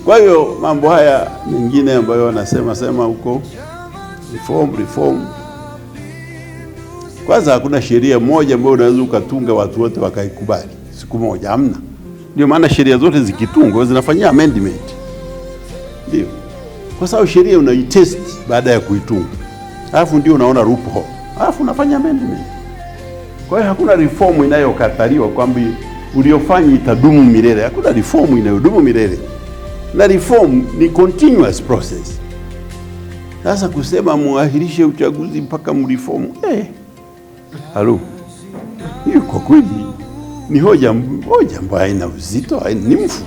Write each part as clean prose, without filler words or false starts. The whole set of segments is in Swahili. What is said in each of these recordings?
Kwa hiyo mambo haya mengine ambayo wanasema huko reform, kwanza hakuna sheria moja ambayo unaweza ukatunga watu wote wakaikubali siku moja, hamna. Ndio maana sheria zote zikitungwa zinafanyia amendment, ndio kwa sababu sheria unaitest baada ya kuitunga, alafu ndio unaona loophole, alafu unafanya amendment. Kwa hiyo hakuna reform inayokataliwa kwamba uliofanya itadumu milele. Hakuna reform inayodumu milele, na reform ni continuous process. Sasa kusema muahirishe uchaguzi mpaka mreform, halo, hiyo kwa kweli ni hoja ambayo haina uzito, ni mfu.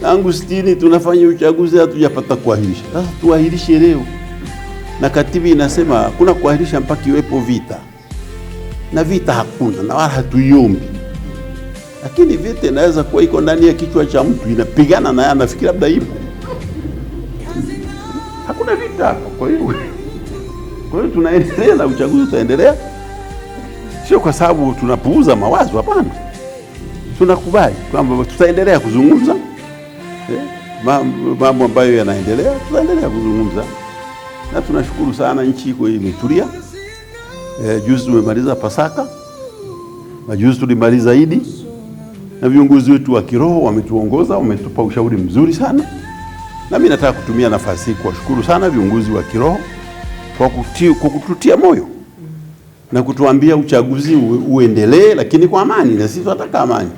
Tangu 60 tunafanya uchaguzi hatujapata kuahirisha. Sasa tuahirishe leo, na katiba inasema hakuna kuahirisha mpaka iwepo vita, na vita hakuna na wala hatuiombi. Lakini vita inaweza kuwa iko ndani ya kichwa cha mtu, inapigana na yeye anafikiri labda ipo. Hakuna vita hapo. Kwa hiyo tunaendelea na uchaguzi, utaendelea. Sio kwa sababu tunapuuza mawazo, hapana. Tunakubali kwamba tutaendelea kuzungumza mambo ambayo yanaendelea, tutaendelea kuzungumza. Na tunashukuru sana nchi iko imetulia. Juzi tumemaliza Pasaka, majuzi tulimaliza Idi, na viongozi wetu wa kiroho wametuongoza, wametupa ushauri mzuri sana. Na mimi nataka kutumia nafasi hii kuwashukuru sana viongozi wa kiroho kwa kututia moyo na kutuambia uchaguzi uendelee, lakini kwa amani, na sisi tunataka amani.